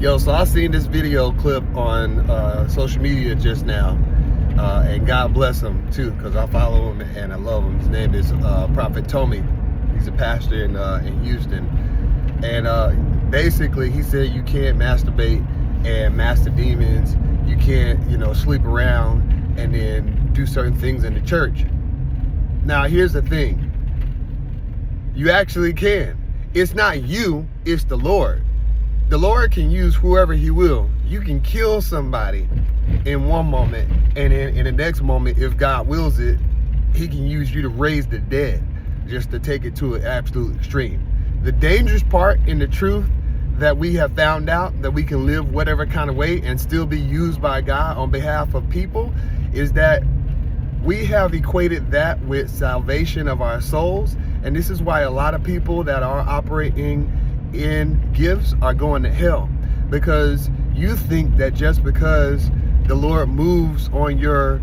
Yo, so I seen this video clip on social media just now, and God bless him too, because I follow him and I love him. His name is Prophet Tommy. He's a pastor in Houston, and basically he said you can't masturbate and master demons. You can't, sleep around and then do certain things in the church. Now, here's the thing. You actually can. It's not you, it's the Lord. The Lord can use whoever he will. You can kill somebody in one moment, and then in the next moment, if God wills it, he can use you to raise the dead, just to take it to an absolute extreme. The dangerous part in the truth that we have found out, that we can live whatever kind of way and still be used by God on behalf of people, is that we have equated that with salvation of our souls. And this is why a lot of people that are operating in gifts are going to hell, because you think that just because the Lord moves on your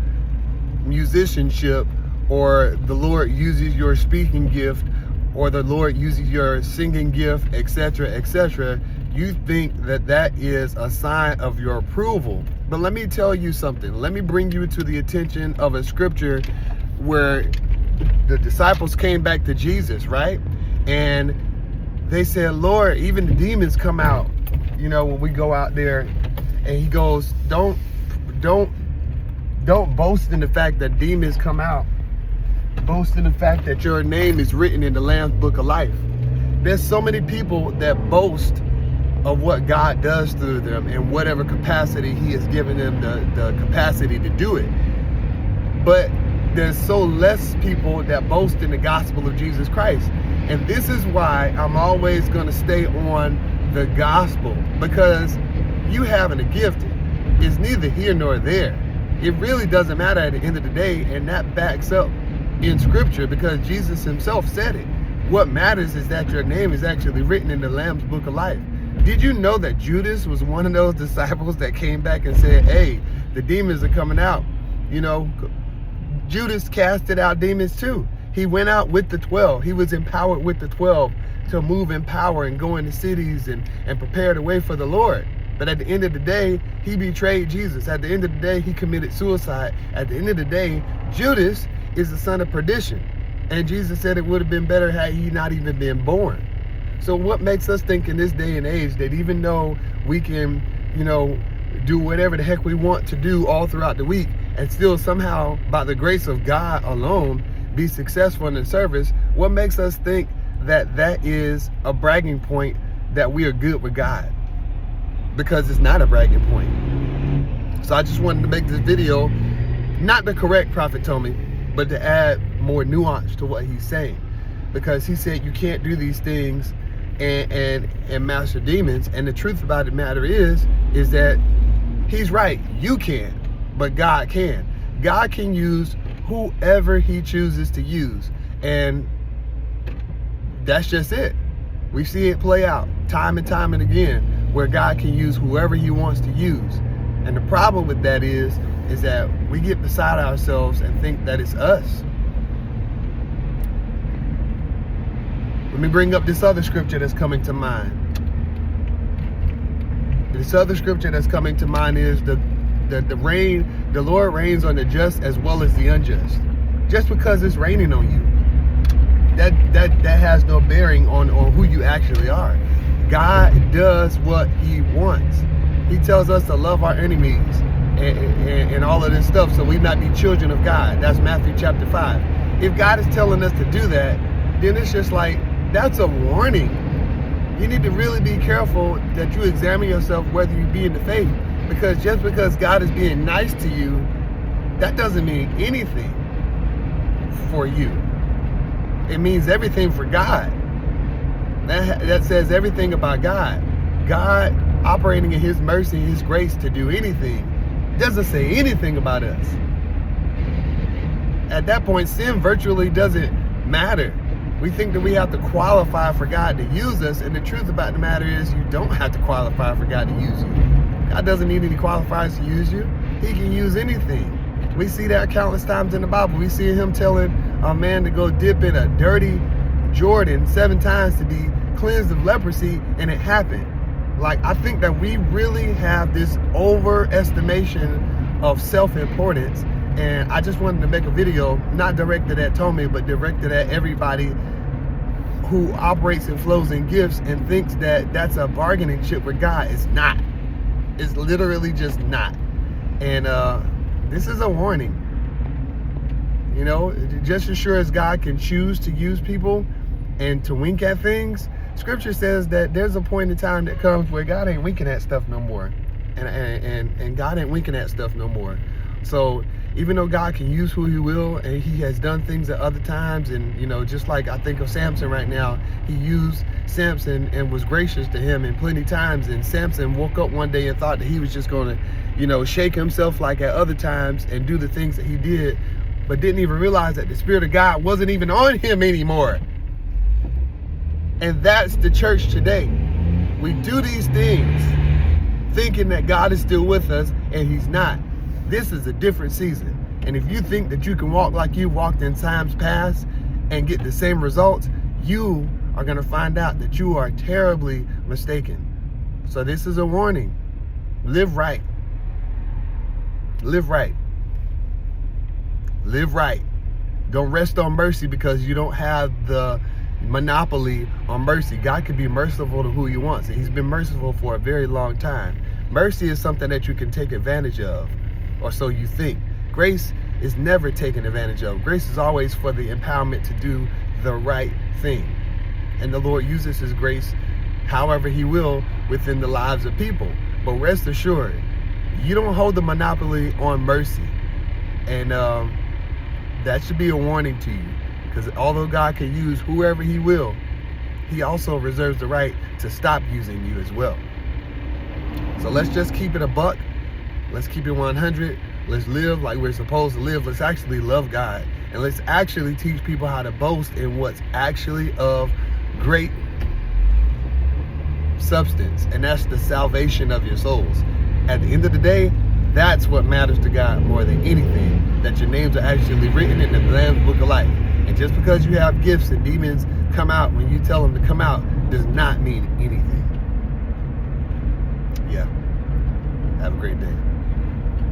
musicianship, or the Lord uses your speaking gift, or the Lord uses your singing gift, etc., you think that that is a sign of your approval. But let me tell you something. Let me bring you to the attention of a scripture where the disciples came back to Jesus, right? And they said, Lord, even the demons come out, when we go out there. And he goes, don't boast in the fact that demons come out. Boast in the fact that your name is written in the Lamb's Book of Life. There's so many people that boast of what God does through them in whatever capacity he has given them the capacity to do it. But there's so less people that boast in the gospel of Jesus Christ. And this is why I'm always going to stay on the gospel, because you having a gift is neither here nor there. It really doesn't matter at the end of the day, and that backs up in scripture, because Jesus himself said it. What matters is that your name is actually written in the Lamb's Book of Life. Did you know that Judas was one of those disciples that came back and said, hey, the demons are coming out? Judas casted out demons too. He went out with the 12. He was empowered with the 12 to move in power and go into cities and prepare the way for the Lord. But at the end of the day, he betrayed Jesus. At the end of the day, he committed suicide. At the end of the day, Judas is the son of perdition. And Jesus said it would have been better had he not even been born. So what makes us think in this day and age that even though we can, do whatever the heck we want to do all throughout the week and still somehow, by the grace of God alone, be successful in the service, what makes us think that that is a bragging point that we are good with God? Because it's not a bragging point. So I just wanted to make this video, not to correct Prophet Tommy, but to add more nuance to what he's saying. Because he said you can't do these things and master demons. And the truth about the matter is that he's right. You can, but God can. God can use whoever he chooses to use. And that's just it. We see it play out time and time and again, where God can use whoever he wants to use. And the problem with that is that we get beside ourselves and think that it's us. Let me bring up this other scripture that's coming to mind. This other scripture that's coming to mind is the Lord rains on the just as well as the unjust. Just because it's raining on you, that has no bearing on who you actually are. God does what he wants. He tells us to love our enemies and all of this stuff, so we not be children of God. That's Matthew chapter 5. If God is telling us to do that, then it's just like, that's a warning. You need to really be careful that you examine yourself whether you be in the faith. Because just because God is being nice to you, that doesn't mean anything for you. It means everything for God. That says everything about God. God operating in his mercy and his grace to do anything doesn't say anything about us. At that point, sin virtually doesn't matter. We think that we have to qualify for God to use us, and the truth about the matter is you don't have to qualify for God to use you. God doesn't need any qualifiers to use you. He can use anything. We see that countless times in the Bible. We see him telling a man to go dip in a dirty Jordan 7 times to be cleansed of leprosy, and it happened. Like, I think that we really have this overestimation of self-importance. And I just wanted to make a video, not directed at Tommy, but directed at everybody who operates and flows in gifts and thinks that that's a bargaining chip with God. It's not. It's literally just not. And this is a warning. You know, just as sure as God can choose to use people and to wink at things, Scripture says that there's a point in time that comes where God ain't winking at stuff no more. And God ain't winking at stuff no more. So even though God can use who he will, and he has done things at other times, and, you know, just like I think of Samson right now, he used Samson and was gracious to him in plenty times. And Samson woke up one day and thought that he was just going to, you know, shake himself like at other times and do the things that he did, but didn't even realize that the Spirit of God wasn't even on him anymore. And that's the church today. We do these things thinking that God is still with us, and he's not. This is a different season. And if you think that you can walk like you walked in times past and get the same results, you are going to find out that you are terribly mistaken. So this is a warning. Live right. Live right. Live right. Don't rest on mercy because you don't have the monopoly on mercy. God can be merciful to who he wants, and he's been merciful for a very long time. Mercy is something that you can take advantage of, or so you think. Grace is never taken advantage of. Grace is always for the empowerment to do the right thing. And the Lord uses his grace however he will within the lives of people. But rest assured, you don't hold the monopoly on mercy. And that should be a warning to you. Because although God can use whoever he will, he also reserves the right to stop using you as well. So let's just keep it a buck. Let's keep it 100. Let's live like we're supposed to live. Let's actually love God. And let's actually teach people how to boast in what's actually of great substance. And that's the salvation of your souls. At the end of the day, that's what matters to God more than anything. That your names are actually written in the Lamb's Book of Life. And just because you have gifts and demons come out when you tell them to come out does not mean anything. Yeah. Have a great day.